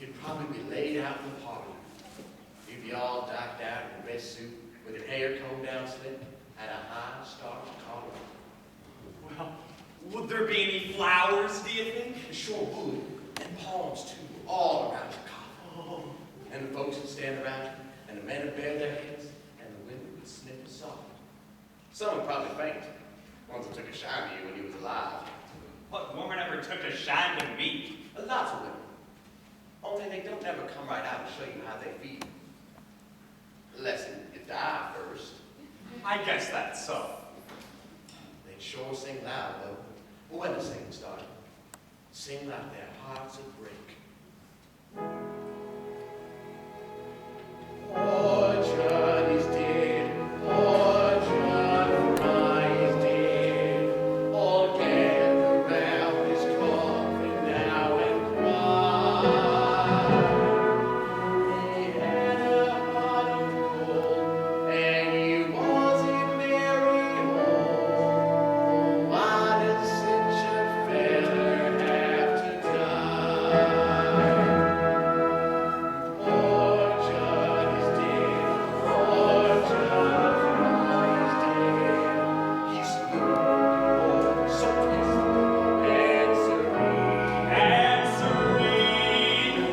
you'd probably be laid out in the parlor. You'd be all decked out in a red suit, with your hair combed down slick, and a high starched collar. Well, would there be any flowers, do you think? You sure would. And palms, too, all around your collar. Oh. And the folks would stand around you, and the men would bare their heads, and the women would sniff softly. Some would probably faint. Ones that took a shine to you when you was alive. What woman ever took a shine to me? Lots of women. Only they don't ever come right out and show you how they feel. Unless you die first. I guess that's so. They'd sure sing loud, though. But when the singing started, sing like their hearts would break. Oh, Johnny's dead. Oh, John Fry is dead. All gather round his coffin now and cry. He had a heart of gold, and he wasn't very old. Why does such a feller have to die? Poor Johnny's dead. Poor John is dead. He's looking so peaceful and serene. And serene.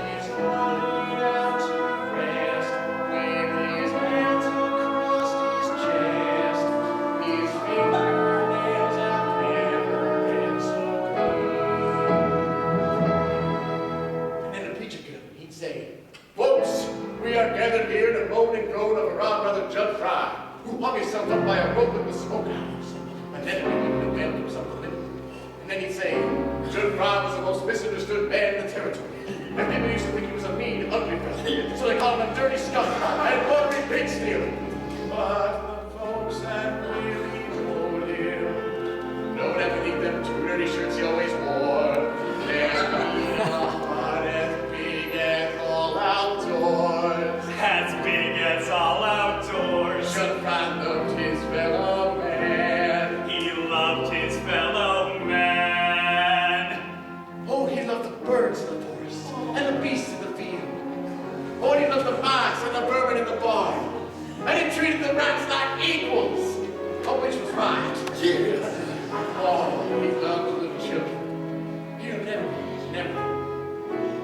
He's lying out to rest with his hands across his chest. His fingernails have never been so clean. And then the preacher come, he'd say, "Folks, we are gathered here to moan and groan over our brother Judd Fry, who hung himself up by a rope in the smokehouse." And then we give him the welcome some of it. And then he'd say, "Judd Fry was the most misunderstood man in the territory. And people used to think he was a mean, ugly fellow. So they called him a dirty skunk and ornery pig stealer. But the folks that really told him, knowing underneath them two dirty shirts he always wore, there being a heart as big as all outdoors. As big as all outdoors. Judd Fry loved his fellow man. He loved his fellow man. Oh, he loved the birds in the forest and the beasts in the field. Oh, he loved the mice and the vermin in the barn. And he treated the rats like equals. Oh, which was right. Yes. Oh, he loved the little children. He'll never.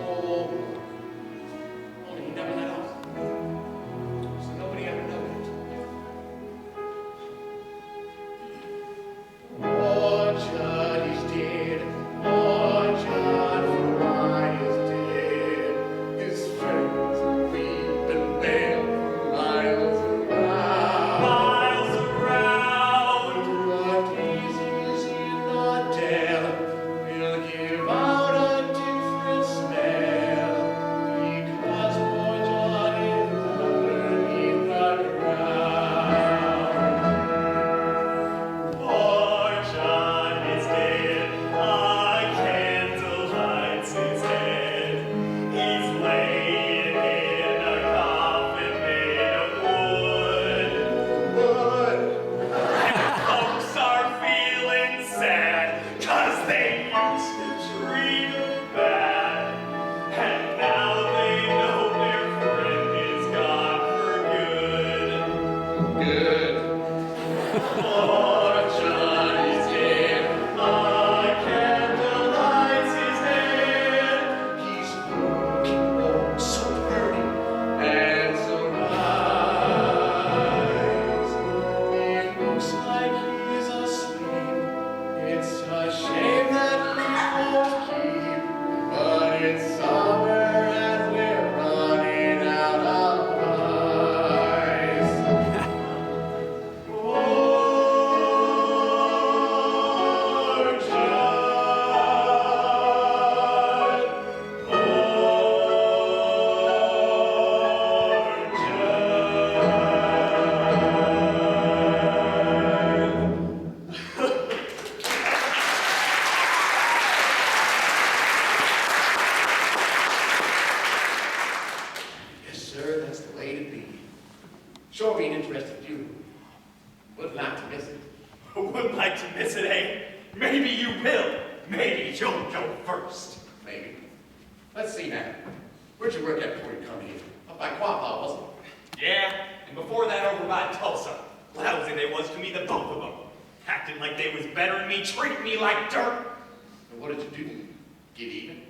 Oh, only he never let off. So nobody ever knew it. Oh, Judd is dead. Oh, John Fry is dead. His friends weep and wail for miles around. Miles around. But daisies in the dell will give out a different smell, because poor John is underneath the ground. Poor John is dead. A candle lights his head. He's laying in a coffin made of wood. Wood. Folks are feeling sad, 'cause they used to treat him bad. And now they know their friend is gone for good. Good. Poor John is dead. A candle lights his head. He's looking oh so pretty and so nice. It looks like he's asleep. It's a shame that we won't keep, but it's summer and we're running out of ice. Poor John. Yes, sir, that's the way to be. Sure be an interesting funeral. Wouldn't like to miss it. Wouldn't like to miss it, eh? Maybe you will. Maybe you'll go first. Maybe. Let's Let's see now. Where'd you work at before you come here? Up by Quapaw, wasn't it? Yeah, and before that over by Tulsa. Lousy they was to me, the both of them. Acting like they was better than me, treating me like dirt. And what did you do? Get even?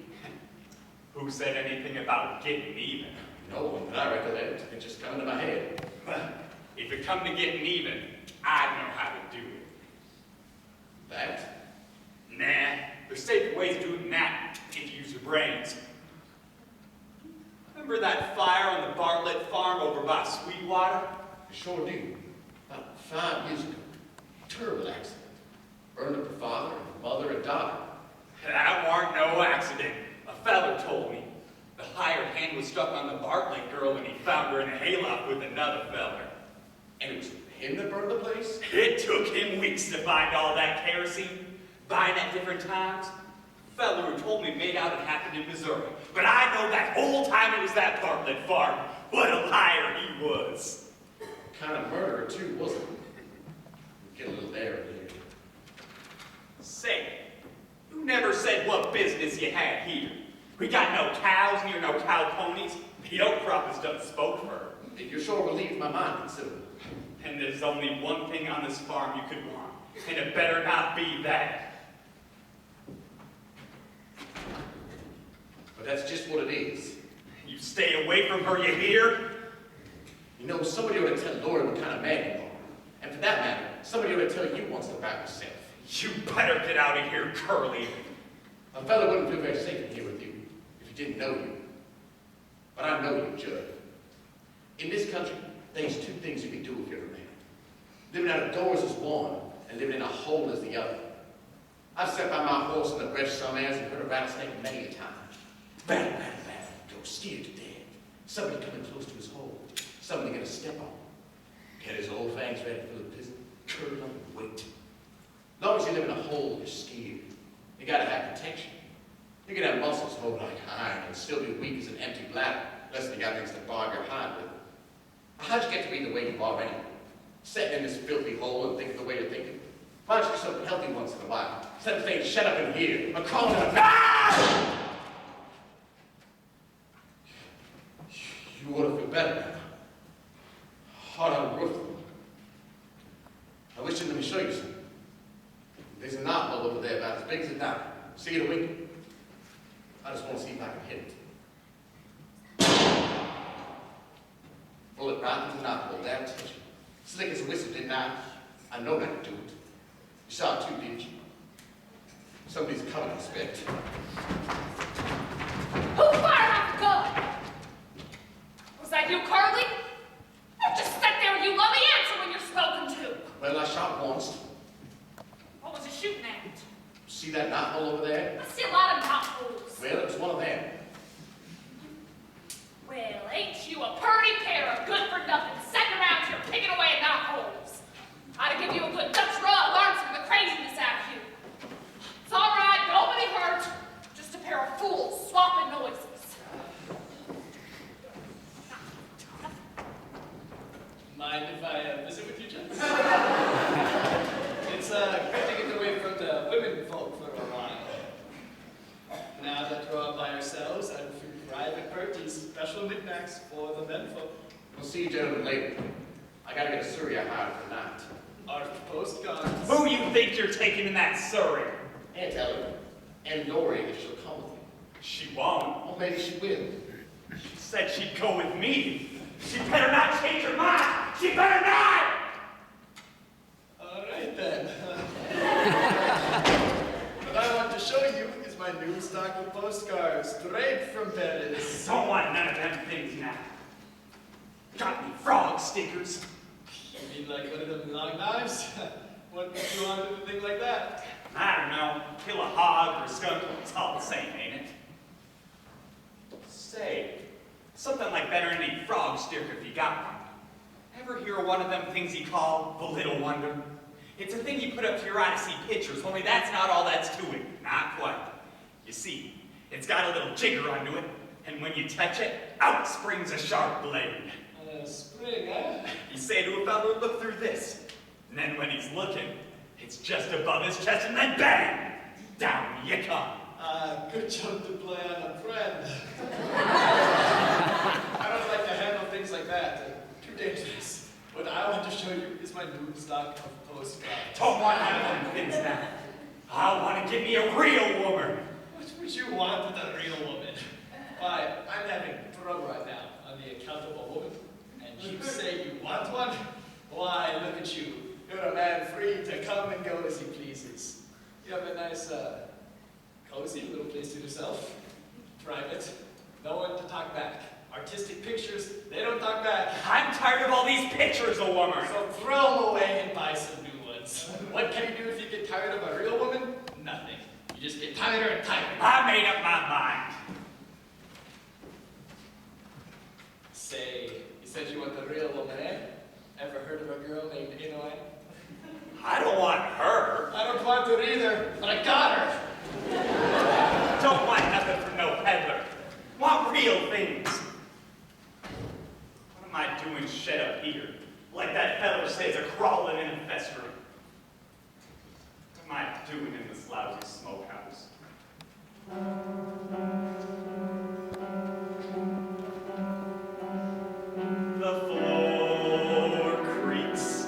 Who said anything about getting even? No one that I recollect. It just come into my head. Well, if it come to getting even, I know how to do it. That? Nah, there's safer ways of doing that if you use your brains. Remember that fire on the Bartlett farm over by Sweetwater? I sure do. About 5 years ago. Terrible accident. Burned up her father, and mother, and daughter. That weren't no accident. A feller told me. The hired hand was stuck on the Bartlett girl and he found her in a hayloft with another feller. And it was him that burned the place? It took him weeks to find all that kerosene, buying at different times. The feller who told me made out it happened in Missouri. But I know that whole time it was that Bartlett farm. What a liar he was. Kind of murderer, too, wasn't it? Get a little there and there. Say, you never said what business you had here. We got no cows near no cow ponies. The oat crop has done spoke for her. You sure relieved my mind considerably. And there's only one thing on this farm you could want. And it better not be that. But that's just what it is. You stay away from her, you hear? You know, somebody ought to tell Laura what kind of man you are. And for that matter, somebody ought to tell you once about yourself. You better get out of here, Curly. A fellow wouldn't feel very safe in here with you if he didn't know you. But I know you, Judd. In this country, there's two things you can do if you're a man. Living out of doors is one, and living in a hole is the other. I've sat by my horse in the brush some hours and heard a rattlesnake many a time. Rattle, rattle, rattle, go scared to death. Somebody coming close to his hole. Somebody gonna step on him. Get his old fangs ready for the prison, curl up and wait. As long as you live in a hole, you're scared. You gotta have protection. You can have muscles hold like iron and still be weak as an empty bladder, unless you got things to barb your hide with. How'd you get to be the way you are anyway? Sitting in this filthy hole and thinking the way you're thinking? Why don't you do something healthy once in a while? Instead of saying, shut up in here, or crawling in a ah! You ought to feel better now. Hard on roof. I wish you'd let me show you something. There's a knothole over there about as big as a dime. See it a wink? I just want to see if I can hit it. Bullet right into the knothole, damn touch it. Slick as a whistle, didn't I? I know how to do it. You saw it too, didn't you? Somebody's coming, I expect. Who fired off the gun? Was that you, Carly? Just sit there and you let me answer when you're spoken to. Well, I shot once. What was you shooting at? See that knothole over there? I see a lot of knotholes. Well, it was one of them. Well, ain't you a purty pair of good-for-nothing sitting around here picking away at knotholes? I'd give you a good Dutch rub, learn some of the craziness out of you. It's all right, nobody hurt. Just a pair of fools swapping noises. Mind if I visit with you, gents? It's great to get away from the women folk for a while. Now that we're all by ourselves, I have a few private parties, special knickknacks for the men folk. We'll see you gentlemen later. I gotta get a Surrey I hired for tonight. Our postcards. Who you think you're taking in that Surrey? Aunt Ellen, and Lori if she'll come with me. She won't. Or maybe she will. She said she'd go with me. She better not change her mind. She better not! All right then. What I want to show you is my new stock of postcards, straight from Paris. Don't want none of them things now. Got any frog stickers? You mean like one of them long knives? What would you want with a thing like that? I don't know. Kill a hog or a skunk. It's all the same, ain't it? Say, something like better than any frog sticker if you got one. Ever hear of one of them things you call the Little Wonder? It's a thing you put up to your eye to see pictures, only that's not all that's to it. Not quite. You see, it's got a little jigger onto it, and when you touch it, out springs a sharp blade. Spring, eh? You say to a fellow, look through this. And then when he's looking, it's just above his chest, and then bang! Down you come. Good joke to play on a friend. I don't like to handle things like that. Too dangerous. What I want to show you is my new stock of postcards. Don't want none of them things now. I want to give me a real woman. What would you want with a real woman? Why, I'm having trouble right now on the account of a woman. And you say you want one? Why, look at you. You're a man free to come and go as he pleases. You have a nice, cozy little place to yourself. Private. No one to talk back. Artistic pictures, they don't talk back. I'm tired of all these pictures of women. So throw them away and buy some new ones. What can you do if you get tired of a real woman? Nothing. You just get tighter and tighter. I made up my mind. Say, you said you want the real woman, eh? Ever heard of a girl named Inoue? I don't want her. I don't want her either, but I got her. Don't want nothing from no peddler. Want real things. What am I doing shut up here? Like that feller says, a crawling in a festering. What am I doing in this lousy smokehouse? The floor creaks,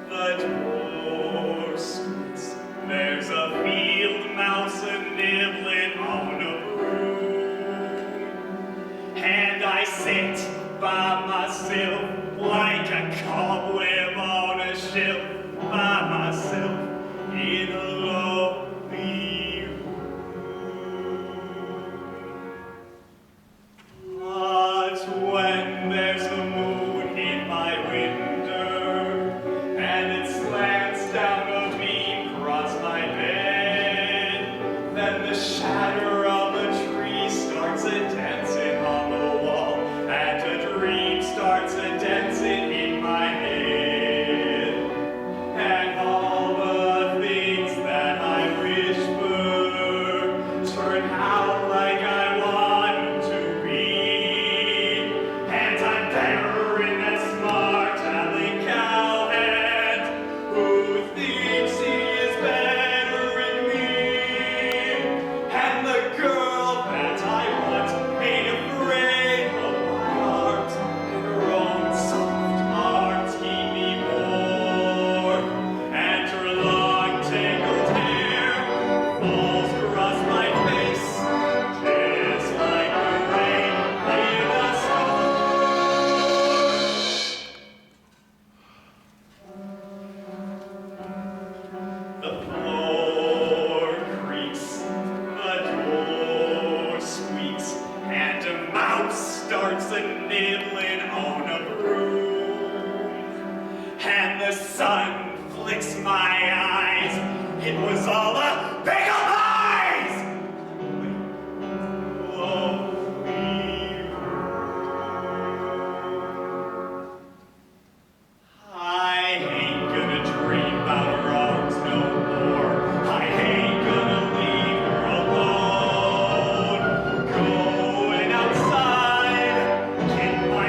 the door squeaks. There's a field mouse a-nibbling on a broom. And I sit by myself like a cobweb on a shelf, by myself in a lonely room. But when there's a moon in my window and it slants down a beam across my bed, then the shadow of a tree starts a-dancing on the wall, and a dream starts a-dancing in my head. And all the things that I wish for turn out like I want them to be. And I'm better in that smart alley cowhead who thinks he is better than me. And the girl that I want ain't afraid of my heart, and her own soft arms keep me warm. And her long tangled hair falls across my face, just like the rain in a storm. The floor creaks, the door squeaks, and a mouse starts a-nibbling on a broom. And the sun flicks my eyes. It was all a big of lies! Lonely room. I ain't gonna dream about her arms no more. I ain't gonna leave her alone. Going outside, get my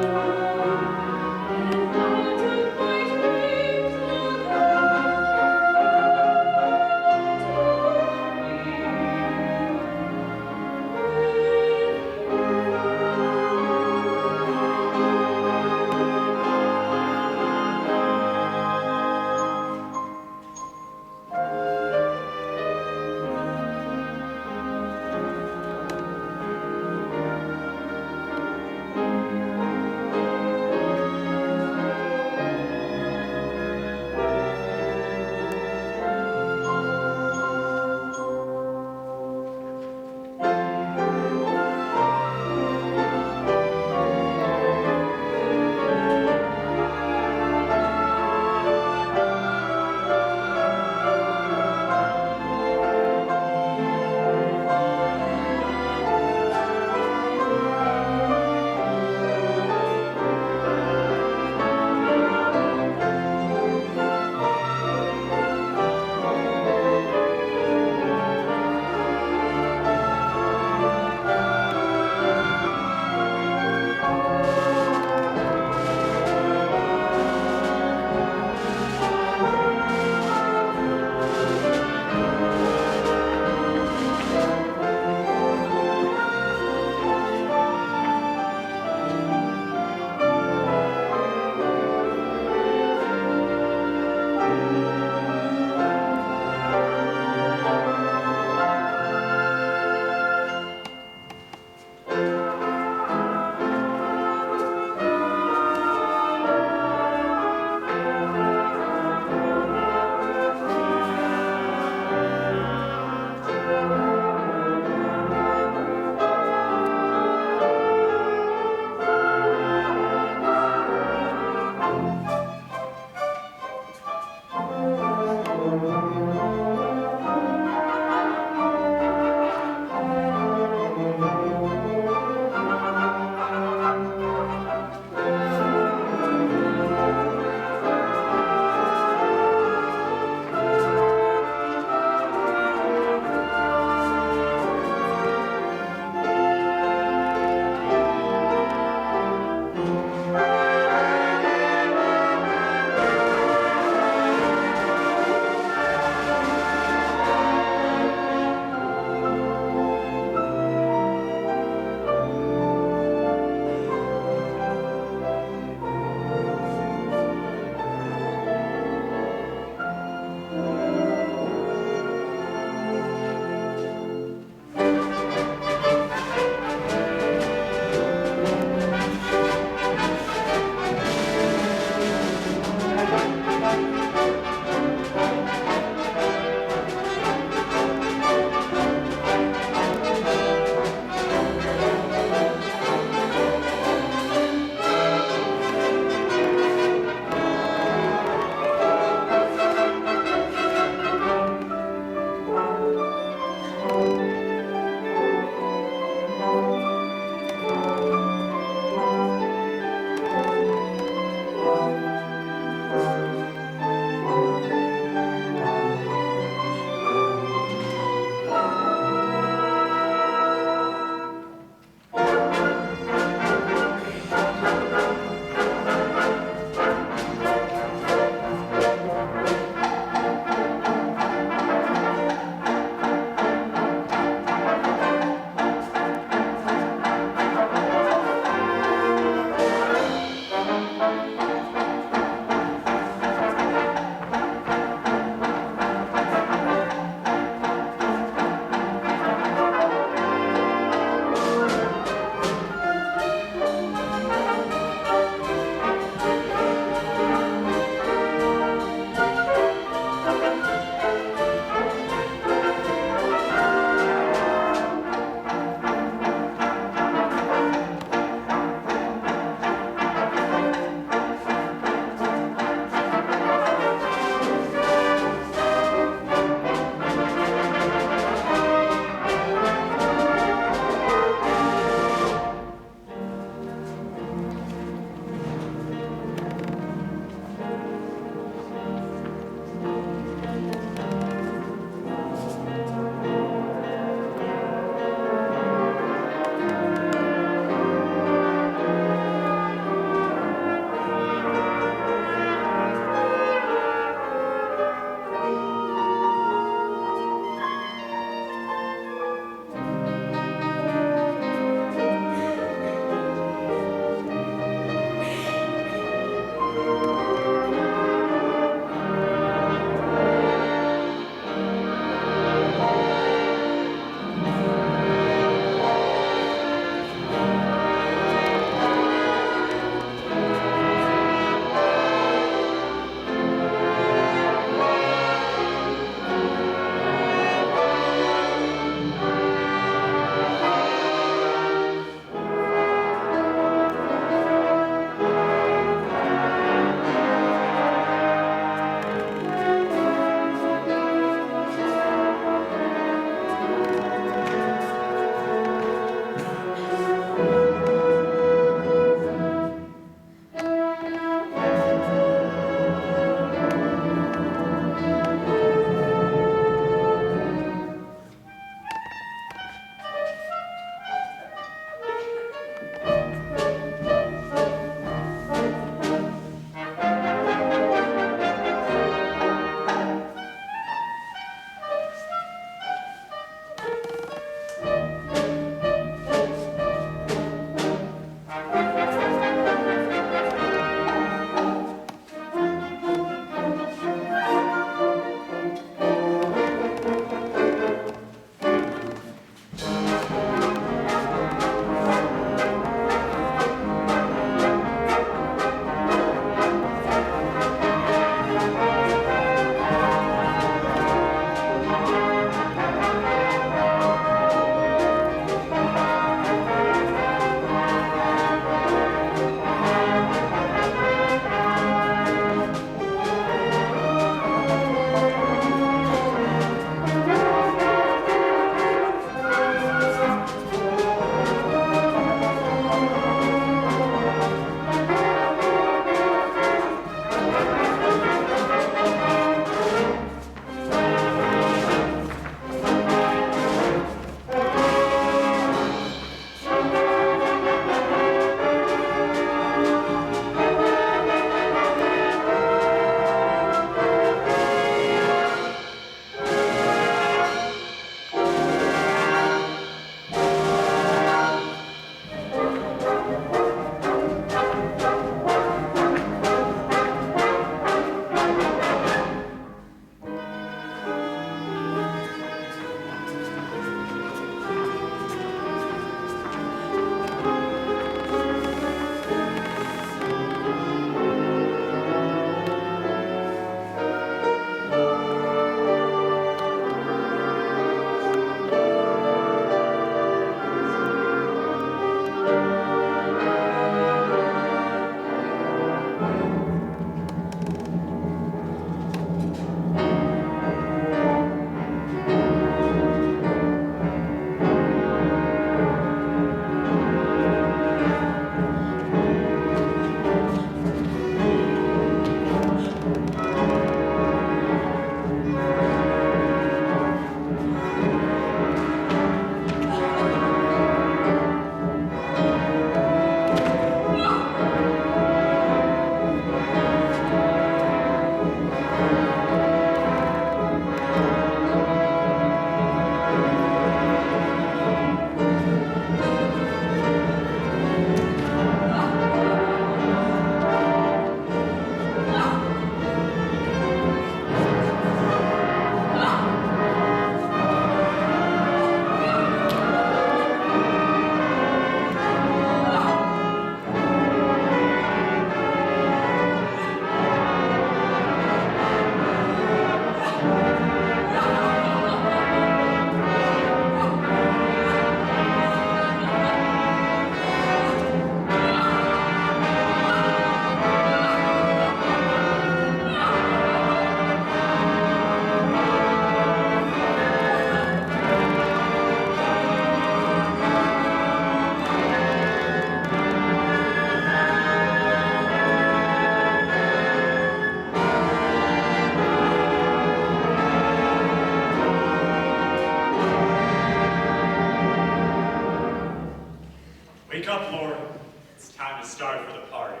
door. It's time to start for the party.